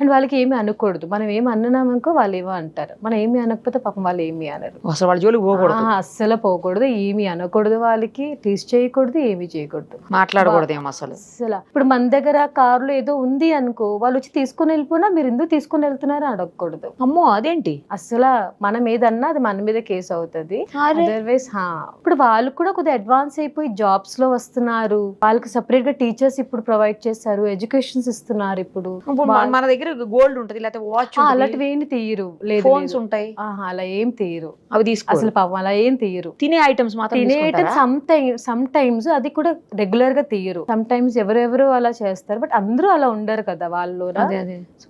And వాళ్ళకి ఏమి అనకూడదు. మనం ఏమి అన్నామనుకో వాళ్ళు ఏమో అంటారు, మనం ఏమి అనకపోతే పాపం వాళ్ళు ఏమి అనరు. అసలు వాళ్ళ జోలికి పోకూడదు, అస్సలు పోకూడదు, ఏమి అనకూడదు, వాళ్ళకి టీస్ చేయకూడదు, ఏమి చేయకూడదు, మాట్లాడకూడదు ఏమో అసలు. అసలు. ఇప్పుడు మన దగ్గర కారులో ఏదో ఉంది అనుకో, వాళ్ళు వచ్చి తీసుకుని వెళ్ళిపోయినా మీరు ఎందుకు తీసుకుని వెళ్తున్నారో అడగకూడదు. అమ్మో అదేంటి, అసలు మనం ఏదన్నా అది మన మీద కేసు అవుతుంది. అదర్వైజ్ ఇప్పుడు వాళ్ళు కూడా కొద్దిగా అడ్వాన్స్ అయిపోయి జాబ్స్ లో వస్తున్నారు, వాళ్ళకి సెపరేట్ గా టీచర్స్ ఇప్పుడు ప్రొవైడ్ చేస్తారు, ఎడ్యుకేషన్స్ ఇస్తున్నారు. ఇప్పుడు మన దగ్గర గోల్డ్ ఉంటది, లేకపోతే వాచ్, అలాంటివి ఏమి తీయరు, లేదు ఫోన్స్ ఉంటాయి, అలా ఏం తీయరు, అవి తీసుకో అసలు పాపం అలా ఏం తీయరు. తినే ఐటమ్స్ మాత్రం, తినే ఐటమ్స్ సమ్ టైమ్స్ అది కూడా రెగ్యులర్ గా తీయరు. సమ్ టైమ్స్ ఎవరెవరు అలా చేస్తారు, బట్ అందరూ అలా ఉండరు కదా వాళ్ళు,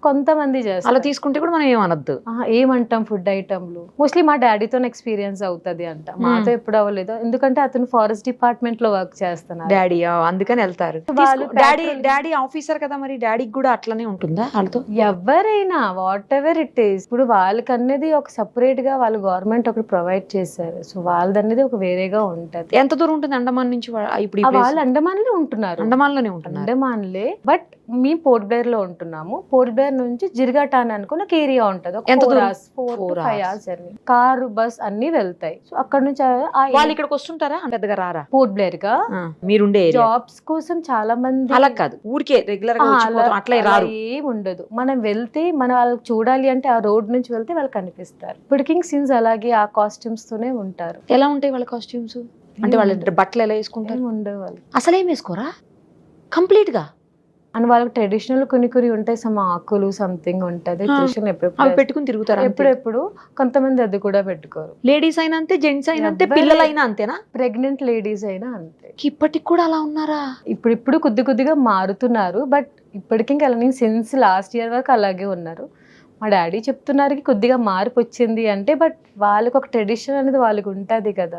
కొంతమంది చేస్తారు. అలా తీసుకుంటే కూడా మనం ఏమనద్దు, ఏమంటాం ఫుడ్ ఐటమ్లు. మోస్ట్లీ మా డాడీతో ఎక్స్పీరియన్స్ అవుతుంది అంట, మాతో ఎప్పుడు అవ్వలేదు, ఎందుకంటే అతను ఫారెస్ట్ డిపార్ట్మెంట్ లో వర్క్ చేస్తున్నారు. డాడీ అందుకని వెళ్తారు. డాడీ ఆఫీసర్ కదా, మరి డాడీకి కూడా అట్లనే ఉంటుందా వాళ్ళతో? ఎవరైనా వాట్ ఎవర్ ఇట్ ఈస్, ఇప్పుడు వాళ్ళకి అనేది ఒక సెపరేట్ గా వాళ్ళు గవర్నమెంట్ ఒకటి ప్రొవైడ్ చేశారు, సో వాళ్ళది అనేది ఒక వేరేగా ఉంటది. ఎంత దూరం ఉంటుంది అండమాన్ నుంచి? ఇప్పుడు వాళ్ళు అండమాన్ లో ఉంటున్నారు, అండమాన్లోనే ఉంటున్నారు. అండమాన్లే, బట్ మీ పోర్ట్ బ్లేర్ లో ఉంటున్నాము. పోర్ట్ బ్లేర్ నుంచి జిర్గాటాన్ అనుకున్న ఒక ఏరియా ఉంటది, 4 to 5 hours journey. Car bus అన్ని వెళ్తాయి. సో అక్కడ నుంచి వాళ్ళు ఇక్కడికి వస్తుంటారా, పెద్దగా రారా? పోర్ట్ బ్లేర్ గా మీరుండే జాబ్స్ కోసం చాలా మంది, అలా కాదు ఊరికే రెగ్యులర్ గా అట్లా రారు, ఏం ఉండదు. మనం వెళ్తే మనం వాళ్ళకి చూడాలి అంటే ఆ రోడ్ నుంచి వెళ్తే వాళ్ళు కనిపిస్తారు. ఇప్పటికి సీన్స్ అలాగే ఆ కాస్ట్యూమ్స్ తోనే ఉంటారు. ఎలా ఉంటాయి వాళ్ళ కాస్ట్యూమ్స్? అంటే వాళ్ళ బట్టలు ఎలా వేసుకుంటారు? ఉండవు వాళ్ళు, అసలు ఏం వేసుకోరా కంప్లీట్ గా. అండ్ వాళ్ళకి ట్రెడిషనల్ కొన్ని ఉంటాయి, సమ్ ఆకులు సంథింగ్ ఉంటది, అవి పెట్టుకుని తిరుగుతారు ఎప్పుడెప్పుడు. కొంతమంది అది కూడా పెట్టుకోరు. లేడీస్ అయినా అంతే, జెంట్స్ అయినా అంతే, పిల్లలైనా అంతేనా? ప్రెగ్నెంట్ లేడీస్ అయినా అంతే. ఇప్పటికి కూడా అలా ఉన్నారా? ఇప్పుడు కొద్దిగా మారుతున్నారు, బట్ ఇప్పటికి ఇంకా అలా సిన్స్ లాస్ట్ ఇయర్ వరకు అలాగే ఉన్నారు. మా డాడీ చెప్తున్నారు కొద్దిగా మార్పు వచ్చింది అంటే, బట్ వాళ్ళకి ఒక ట్రెడిషన్ అనేది వాళ్ళకి ఉంటది కదా,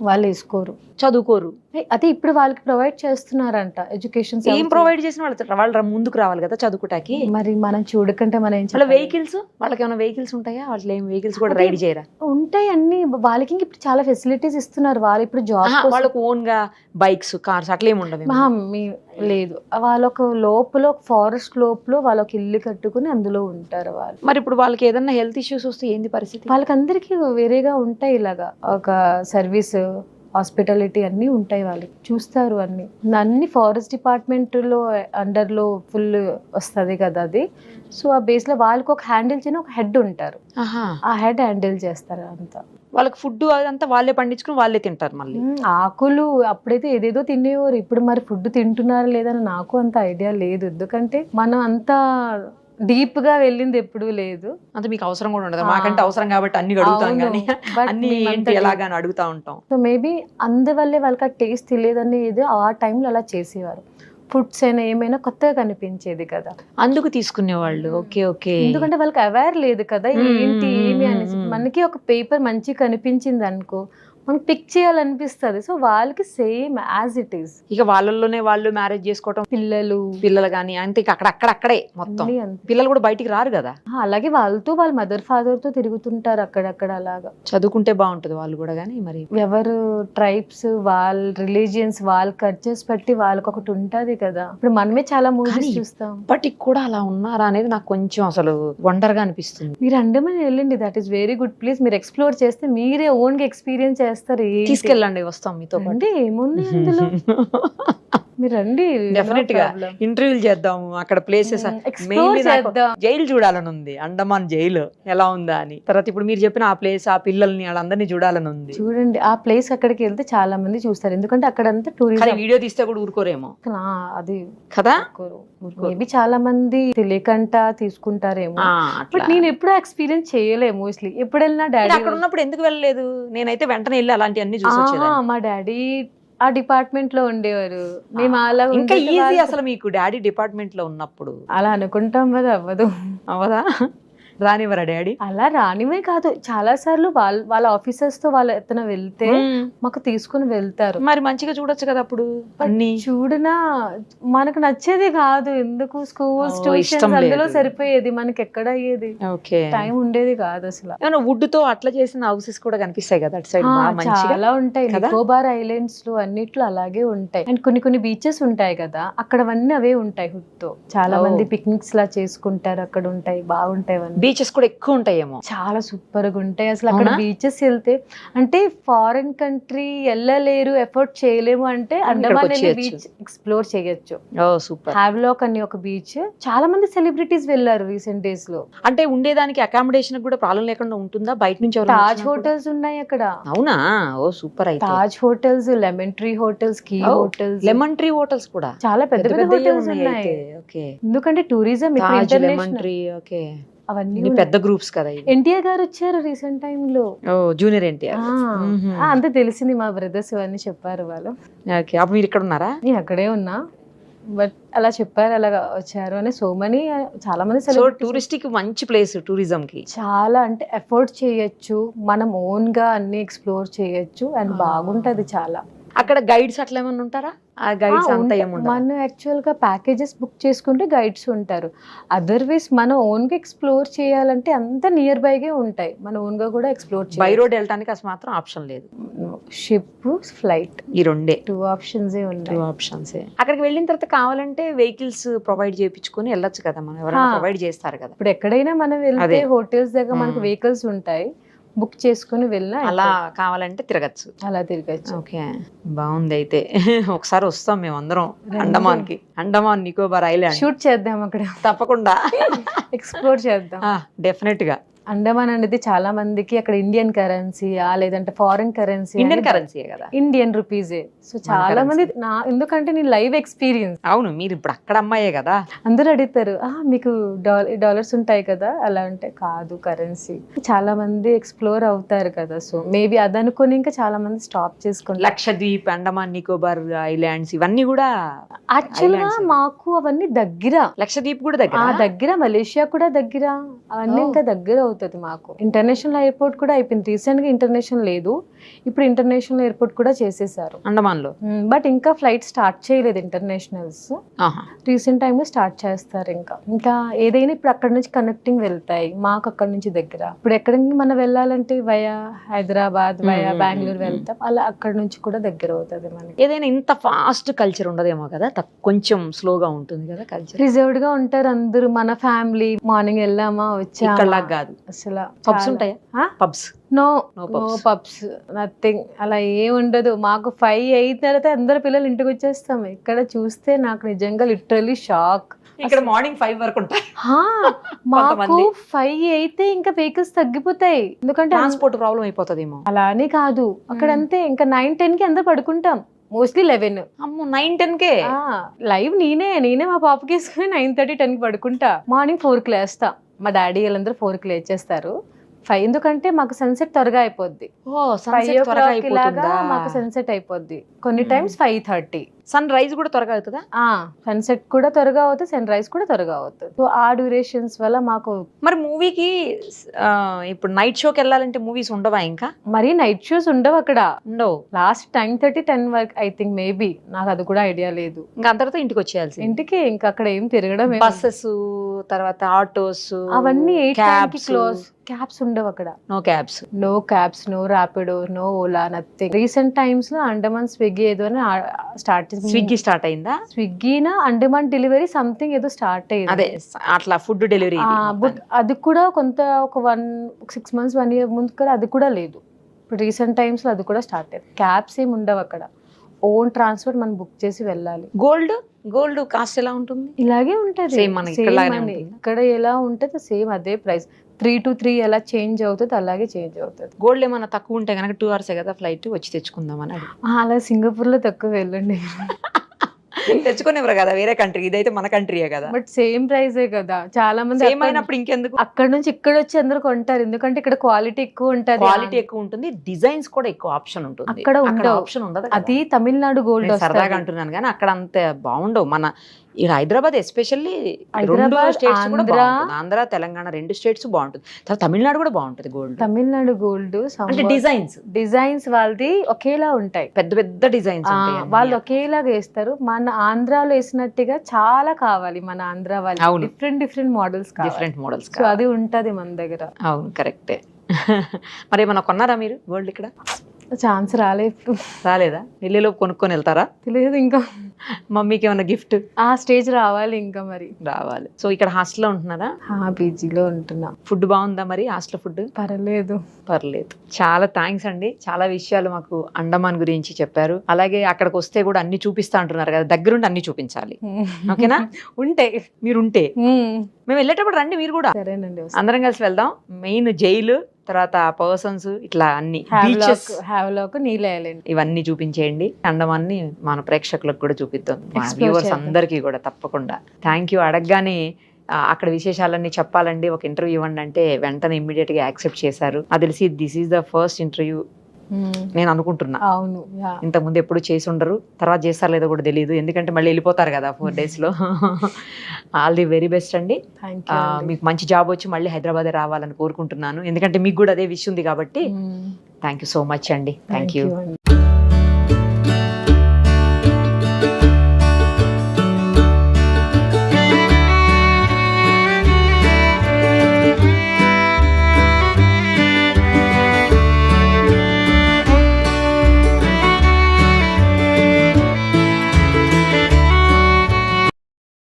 వాళ్ళు వేసుకోరు, చదువుకోరు. అదే ఇప్పుడు వాళ్ళకి ప్రొవైడ్ చేస్తున్నారంట ఎడ్యుకేషన్. ఏం ప్రొవైడ్ చేసిన వాళ్ళు ముందుకు రావాలి కదా చదువుకోటానికి. మరి మనం చూడకంటే మనం ఏం చెప్పాలి? వెహికల్స్, వాళ్ళకి ఏమైనా వెహికల్స్ ఉంటాయా? వాళ్ళు ఏం వెహికల్స్ కూడా రైడ్ చేయరా? ఉంటాయి అన్ని, వాళ్ళకి ఇప్పుడు చాలా ఫెసిలిటీస్ ఇస్తున్నారు. వాళ్ళు ఇప్పుడు జాబ్, వాళ్ళకి ఓన్ గా బైక్స్, కార్స్ అట్లా ఏమి ఉండదు? లేదు, వాళ్ళొక లోపల ఫారెస్ట్ లోపల వాళ్ళకి ఇల్లు కట్టుకుని అందులో ఉంటారు వాళ్ళు. మరి ఇప్పుడు వాళ్ళకి ఏదైనా హెల్త్ ఇష్యూస్ వస్తే ఏంది పరిస్థితి? వాళ్ళకి అందరికి వేరేగా ఉంటాయి, ఇలాగా ఒక సర్వీస్, హాస్పిటాలిటీ అన్ని ఉంటాయి, వాళ్ళకి చూస్తారు అన్ని ఫారెస్ట్ డిపార్ట్మెంట్ లో అండర్ లో ఫుల్ వస్తుంది కదా అది. సో ఆ బేస్ లో వాళ్ళకి ఒక హ్యాండిల్ చేయని ఒక హెడ్ ఉంటారు, ఆ హెడ్ హ్యాండిల్ చేస్తారు అంతా. వాళ్ళకి ఫుడ్ అదంతా వాళ్ళే పండించుకుని వాళ్ళే తింటారు. మళ్ళీ ఆకులు అప్పుడైతే ఏదేదో తినేవారు, ఇప్పుడు మరి ఫుడ్ తింటున్నారా లేదని నాకు అంత ఐడియా లేదు, ఎందుకంటే మనం అంతా డీప్ గా వెళ్ళింది ఎప్పుడు లేదు. అంటే మీకు అవసరం కూడా ఉండదు, మాకంటే అవసరం కాబట్టి అన్ని అడుగుతాం కానీ అన్ని ఏంటి ఎలాగని అడుగుతా ఉంటాం. సో మేబీ అందువల్లే వాళ్ళకి ఆ టేస్ట్ తెలియదని ఏదో ఆ టైంలో అలా చేసేవారు. ఫుడ్స్ అయినా ఏమైనా కొత్తగా కనిపించేది కదా, అందుకు తీసుకునేవాళ్ళు. ఓకే ఓకే, ఎందుకంటే వాళ్ళకి అవేర్ లేదు కదా ఏంటి ఏమి అనేసి. మనకి ఒక పేపర్ మంచిగా కనిపించింది అనుకో, మనకి పిక్ చేయాలనిపిస్తుంది. సో వాళ్ళకి సేమ్ యాజ్ ఇట్ ఈస్. ఇక వాళ్ళలోనే వాళ్ళు మ్యారేజ్ చేసుకోవటం, పిల్లలు కానీ అంతే, అక్కడే మొత్తం పిల్లలు కూడా బయటికి రారు కదా. అలాగే వాళ్ళతో వాళ్ళ మదర్ ఫాదర్ తో తిరుగుతుంటారు అక్కడక్కడ. అలాగా చదువుకుంటే బాగుంటది వాళ్ళు కూడా. కానీ మరి ఎవరు ట్రైబ్స్, వాళ్ళ రిలీజియన్స్, వాళ్ళ కల్చర్స్ బట్టి వాళ్ళకి ఒకటి ఉంటది కదా. ఇప్పుడు మనమే చాలా మూవీస్ చూస్తాం, ఇప్పటికి కూడా అలా ఉన్నారా అనేది నాకు కొంచెం అసలు వండర్గా అనిపిస్తుంది. మీరు అండమాన్ వెళ్ళండి, that is very good place. మీరు ఎక్స్ప్లోర్ చేస్తే మీరే ఓన్ గా ఎక్స్పీరియన్స్ చేస్తారు. తీసుకెళ్ళండి, వస్తాం మీతో పాటు. ఏముంది అందులో, మీరు రండి, డెఫినెట్ గా ఇంటర్వ్యూలు చేద్దాము అక్కడ ప్లేసెస్. జైలు చూడాలని ఉంది, అండమాన్ జైలు ఎలా ఉందా అని. తర్వాత ఇప్పుడు మీరు చెప్పిన ఆ ప్లేస్, ఆ పిల్లల్ని వాళ్ళందరినీ చూడాలని ఉంది. చూడండి ఆ ప్లేస్, అక్కడికి వెళ్తే చాలా మంది చూస్తారు, ఎందుకంటే అక్కడంతా టూరిజం. వీడియో తీస్తే కూడా ఊరుకోరేమో అది కదా, మేబీ చాలా మంది తెలియకంట తీసుకుంటారేమో. బట్ నేను ఎప్పుడూ ఎక్స్పీరియన్స్ చేయలేదు మోస్ట్లీ. ఎప్పుడు వెళ్ళినా డాడీ అక్కడ ఉన్నప్పుడు ఎందుకు వెళ్ళలేదు? నేనైతే వెంటనే వెళ్ళి అలాంటి అన్ని చూసి, మా డాడీ ఆ డిపార్ట్మెంట్ లో ఉండేవారు, మేము అలా ఇంకా ఈజీ. అసలు మీకు డాడీ డిపార్ట్మెంట్ లో ఉన్నప్పుడు అలా అనుకుంటాం కదా, అవ్వదా? రానివ్వరా డాడీ? అలా రానివే కాదు, చాలా సార్లు వాళ్ళ ఆఫీసర్స్ తో వాళ్ళ ఎత్తన వెళ్తే మాకు తీసుకుని వెళ్తారు. మరి మంచిగా చూడొచ్చు కదా అప్పుడు అన్ని. చూడనా మనకు నచ్చేది కాదు, ఎందుకు స్కూల్స్ ట్యూషన్స్ అందులో సరిపోయేది, మనకి ఎక్కడ అయ్యేది, టైం ఉండేది కాదు అసలు. ఏమన్నా వుడ్ తో అట్లా చేసిన హౌసెస్ కూడా కనిపిస్తాయి కదా అటు సైడ్, చాలా ఉంటాయి. నికోబార్ ఐలాండ్స్ లో అన్నిట్లో అలాగే ఉంటాయి. అండ్ కొన్ని బీచెస్ ఉంటాయి కదా, అక్కడవన్నీ అవే ఉంటాయి హుడ్ తో. చాలా మంది పిక్నిక్స్ లా చేసుకుంటారు, అక్కడ ఉంటాయి, బాగుంటాయి అవన్నీ. బీచెస్ కూడా ఎక్కువ ఉంటాయేమో. చాలా సూపర్ గా ఉంటాయి అసలు. అక్కడ బీచెస్ వెళ్తే అంటే ఫారెన్ కంట్రీ వెళ్ళలేరు, ఎఫర్ట్ చేయలేము అంటే అండమాన్ బీచ్ ఎక్స్ప్లోర్ చేయొచ్చు. సూపర్. హ్యావ్లాక్ అని ఒక బీచ్, చాలా మంది సెలబ్రిటీస్ వెళ్ళారు రీసెంట్ డేస్ లో. అంటే ఉండేదానికి అకామిడేషన్ కూడా ప్రాబ్లం లేకుండా ఉంటుందా? బయట నుంచి తాజ్ హోటల్స్ ఉన్నాయి అక్కడ. అవునా? Oh super. అయితే Taj hotels, lemon tree hotels, key hotels, lemon tree hotels కూడా చాలా పెద్ద పెద్ద హోటల్స్ ఉన్నాయి. ఎందుకంటే టూరిజం ఇంటర్నేషనల్ అవన్నీ పెద్ద గ్రూప్స్ కదా. ఎన్టీఆర్ గారు వచ్చారు రీసెంట్ టైమ్ లో. జూనియర్ ఎన్టీఆర్ అంతే తెలిసింది, మా బ్రదర్స్ అని చెప్పారు వాళ్ళు. అప్పుడు మీరు ఇక్కడ ఉన్నారా? నేను అక్కడే ఉన్నా, బట్ అలా చెప్పారు, అలాగా వచ్చారు అని. సో మనీ చాలా మంది. సో టూరిస్ట్ కి మంచి ప్లేస్, టూరిజం కి చాలా అంటే ఎఫర్ట్ చేయొచ్చు, మనం ఓన్ గా అన్ని ఎక్స్ప్లోర్ చేయొచ్చు అండ్ బాగుంటది చాలా. అక్కడ గైడ్స్ అట్లా ఏమన్నా ఉంటారా? ఆ గైడ్స్ అంతా ఏముంటారు? మనం యాక్చువల్ గా ప్యాకేజెస్ బుక్ చేసుకుంటే గైడ్స్ ఉంటారు. అదర్వైజ్ మనం ఓన్ గా ఎక్స్ప్లోర్ చేయాలంటే అంత నియర్ బైగే ఉంటాయి, మన ఓన్ గా కూడా ఎక్స్ప్లోర్ చేయాలి. బై రోడ్ వెళ్ళడానికి అసలు మాత్రం ఆప్షన్ లేదు. షిప్, ఫ్లైట్, ఈ రెండే 2 ఆప్షన్స్ ఉన్నాయి. 2 ఆప్షన్స్. అక్కడికి వెళ్ళిన తర్వాత కావాలంటే వెహికల్స్ ప్రొవైడ్ చేయించుకొని వెళ్ళొచ్చు కదా, మనం ఎవరైనా ప్రొవైడ్ చేస్తారు కదా. ఇప్పుడు ఎక్కడైనా మనం వెళ్తే హోటల్స్ దగ్గర మనకు వెహికల్స్ ఉంటాయి, బుక్ చేసుకుని వెళ్ళినా అలా కావాలంటే తిరగచ్చు. అలా తిరగచ్చు. ఓకే, బాగుంది. అయితే ఒకసారి వస్తాం మేము అందరం అండమాన్ కి. అండమాన్ నికోబార్ ఐలాండ్ షూట్ చేద్దాం అక్కడ, తప్పకుండా ఎక్స్ప్లోర్ చేద్దాం. డెఫినెట్ గా. అండమాన్ అనేది చాలా మందికి అక్కడ ఇండియన్ కరెన్సీయా లేదంటే ఫారెన్ కరెన్సీ? ఇండియన్ కరెన్సీ కదా, ఇండియన్ రూపీసే. సో చాలా మంది ఎందుకంటే నేను లైవ్ ఎక్స్పీరియన్స్. అవును, మీరు ఇప్పుడు అక్కడ అమ్మాయే కదా, అందరూ అడుగుతారు మీకు డాలర్స్ ఉంటాయి కదా, అలా అంటే కాదు కరెన్సీ. చాలా మంది ఎక్స్ప్లోర్ అవుతారు కదా, సో మేబీ అదనుకొని ఇంకా చాలా మంది స్టాప్ చేసుకుంటారు. లక్షద్వీప్, అండమాన్ నికోబార్ ఐలాండ్స్ ఇవన్నీ కూడా యాక్చువల్ గా మాకు అవన్నీ దగ్గర. లక్షద్వీప్ కూడా దగ్గర, మలేషియా కూడా దగ్గర, అవన్నీ ఇంకా దగ్గర అవుతుంది మాకు. ఇంటర్నేషనల్ ఎయిర్పోర్ట్ కూడా అయిపోయింది రీసెంట్ గా. ఇంటర్నేషనల్ లేదు, ఇప్పుడు ఇంటర్నేషనల్ ఎయిర్పోర్ట్ కూడా చేసేసారు అండమాన్ లో. బట్ ఇంకా ఫ్లైట్ స్టార్ట్ చేయలేదు ఇంటర్నేషనల్స్, రీసెంట్ టైమ్ లో స్టార్ట్ చేస్తారు. ఇంకా ఏదైనా ఇప్పుడు అక్కడ నుంచి కనెక్టింగ్ వెళ్తాయి, మాకు అక్కడ నుంచి దగ్గర. ఇప్పుడు ఎక్కడ మనం వెళ్ళాలంటే వయా హైదరాబాద్, వయా బెంగళూరు వెళ్తాం, అలా అక్కడ నుంచి కూడా దగ్గర అవుతుంది మనకి. ఏదైనా ఇంత ఫాస్ట్ కల్చర్ ఉండదేమో కదా, కొంచెం స్లోగా ఉంటుంది కదా కల్చర్. రిజర్వ్డ్ గా ఉంటారు అందరూ. మన ఫ్యామిలీ మార్నింగ్ వెళ్ళామా వచ్చా కాదు అసలు. పబ్స్ ఉంటాయా? Pubs no pubs, nothing. అలా ఏం ఉండదు. మాకు 5 అయిన తర్వాత అందరు పిల్లలు ఇంటికి వచ్చేస్తాం. ఇక్కడ చూస్తే నాకు నిజంగా లిటరలీ షాక్. ఇక్కడ మార్నింగ్ 5 వరకు ఉంటాయి. మాకు 5 అయితే ఇంకా వెహికల్స్ తగ్గిపోతాయి, ఎందుకంటే ట్రాన్స్పోర్ట్ ప్రాబ్లం అయిపోతుందేమో. అలా అని కాదు, అక్కడ అంతే. ఇంకా 9-10 కి అందరు పడుకుంటాం, మోస్ట్లీ 11. అమ్మో, 9-10 కే లైవ్. నేనే మా పాపకి వేసుకుని 9:30-10 కి పడుకుంటా. మార్నింగ్ 4 కి లేస్తా. మా డాడీ వాళ్ళందరూ 4 కి లేచేస్తారు. 5 ఎందుకంటే మాకు సన్సెట్ త్వరగా అయిపోద్ది. 5 o'clock లాగా మాకు సన్సెట్ అయిపోద్ది. కొన్ని టైమ్స్ 5:30. సన్ రైజ్ కూడా త్వరగా అవుతుందా? సన్సెట్ కూడా త్వరగా అవుతుంది, సన్ రైజ్ కూడా త్వరగా అవుతుంది. సో ఆ డ్యూరేషన్స్ వల్ల మాకు. మరి మూవీకి ఇప్పుడు నైట్ షోకి వెళ్ళాలంటే మూవీస్ ఉండవా? ఇంకా మరి నైట్ షోస్ ఉండవు అక్కడ, ఉండవు. లాస్ట్ 9:30-10 వరకు ఐ థింక్, మేబీ, నాకు అది కూడా ఐడియా లేదు. ఇంకా అందరితో ఇంటికి వచ్చేయాల్సి. ఇంటికి ఇంకా అక్కడ ఏం తిరగడం. బస్సెస్, తర్వాత ఆటోస్ అవన్నీ 8 కి క్లోజ్. క్యాబ్స్ ఉండవు అక్కడ. No cabs, no Rapido, no Ola, nothing. Recent times లో అండమాన్ స్విగ్గీ ఏదో అని స్విగ్గీ స్టార్ట్ అయిందా? స్విగ్గీనా అండమాన్ డెలివరీ సంథింగ్ ఏదో స్టార్ట్ అయ్యింది. అదే అట్లా ఫుడ్ డెలివరీ. అది కూడా ఒక 6 months 1 year ముందు కదా, అది కూడా లేదు. ఇప్పుడు రీసెంట్ టైమ్స్ లో అది కూడా స్టార్ట్ అయింది. క్యాబ్స్ ఏమి ఉండవు అక్కడ, ఓన్ ట్రాన్స్పోర్ట్ మనం బుక్ చేసి వెళ్ళాలి. గోల్డ్ కాస్ట్ ఎలా ఉంటుంది? ఇలాగే ఉంటుంది, ఇక్కడ ఎలా ఉంటుంది సేమ్ అదే ప్రైస్. 3 to 3 ఎలా చేంజ్ అవుతుంది, అలాగే చేంజ్ అవుతుంది. గోల్డ్ ఏమన్నా తక్కువ ఉంటే కనుక 2 hours కదా ఫ్లైట్, వచ్చి తెచ్చుకుందామని. అలా సింగపూర్ లో తక్కువ వెళ్ళండి. తెచ్చుకునేవారు కదా వేరే కంట్రీ, ఇదైతే మన కంట్రీయే కదా. బట్ సేమ్ ప్రైజే కదా, చాలా మంది ఏమైనప్పుడు ఇంకెందుకు అక్కడ నుంచి ఇక్కడ వచ్చి అందరూ కొంటారు, ఎందుకంటే ఇక్కడ క్వాలిటీ ఎక్కువ ఉంటుంది, డిజైన్స్ కూడా ఎక్కువ ఆప్షన్ ఉంటుంది. అక్కడ ఆప్షన్ ఉండదు. అది తమిళనాడు గోల్డ్ సరదాగా అంటున్నాను కానీ అక్కడ అంత బాగుండవు. మన ఇక హైదరాబాద్ ఎస్పెషల్లీ రెండు హైదరాబాద్, స్టేట్స్ కూడా ఆంధ్ర. బాగుంటుంది. ఆంధ్ర తెలంగాణ 2 స్టేట్స్ బాగుంటుంది. తర్వాత తమిళనాడు కూడా బాగుంటుంది గోల్డ్. తమిళనాడు గోల్డ్ అంటే డిజైన్స్ వాళ్ళది ఒకేలా ఉంటాయి. పెద్ద పెద్ద డిజైన్స్ వాళ్ళు ఒకేలాగా వేస్తారు. మన ఆంధ్రాలో వేసినట్టుగా చాలా కావాలి మన ఆంధ్ర వాళ్ళు. అవును. Different models different models. So అది ఉంటది మన దగ్గర. అవును, కరెక్టే. మరి ఏమన్నా కొన్నారా మీరు గోల్డ్ ఇక్కడ? ఛాన్స్ రాలేదు. రాలేదా? వెళ్ళేలోపు కొనుక్కొని వెళ్తారా? తెలియదు ఇంకా. మమ్మీకి ఏమన్నా గిఫ్ట్ ఆ స్టేజ్ రావాలి ఇంకా మరి. రావాలి. సో ఇక్కడ హాస్టల్లో ఉంటున్నారా? పీజీలో ఉంటున్నా. ఫుడ్ బాగుందా మరి? హాస్టల్ ఫుడ్ పర్లేదు. చాలా థ్యాంక్స్ అండి. చాలా విషయాలు మాకు అండమాన్ గురించి చెప్పారు. అలాగే అక్కడికి వస్తే కూడా అన్ని చూపిస్తా అంటున్నారు కదా, దగ్గరుండి అన్ని చూపించాలి. ఓకేనా? మీరు ఉంటే మేము వెళ్ళేటప్పుడు రండి మీరు కూడా. సరేనండి, అందరం కలిసి వెళ్దాం. మెయిన్ జైలు, తర్వాత పర్సన్స్, ఇట్లా అన్ని బీచెస్, హ్యావ్లాక్, నీల్ ఐలాండ్ ఇవన్నీ చూపించేయండి. అండమాన్ని మన ప్రేక్షకులకు కూడా చూపిద్దాం, మా Explore వ్యూవర్స్ చేద్దాం. అందరికీ కూడా. తప్పకుండా. Thank you. అడగగానే అక్కడ విశేషాలన్నీ చెప్పాలండి, ఒక ఇంటర్వ్యూ ఇవ్వండి అంటే వెంటనే ఇమ్మీడియట్ గా యాక్సెప్ట్ చేశారు. అది తెలిసి this is the first interview నేను అనుకుంటున్నా. అవును, ఇంతకుముందు ఎప్పుడు చేసి ఉండరు. తర్వాత చేస్తారు లేదో కూడా తెలియదు, ఎందుకంటే మళ్ళీ వెళ్ళిపోతారు కదా 4 days లో. ఆల్ ది వెరీ బెస్ట్ అండి. మీకు మంచి జాబ్ వచ్చి మళ్ళీ హైదరాబాద్ రావాలని కోరుకుంటున్నాను, ఎందుకంటే మీకు కూడా అదే విషయం ఉంది కాబట్టి. థ్యాంక్ యూ సో మచ్ అండి. Thank you.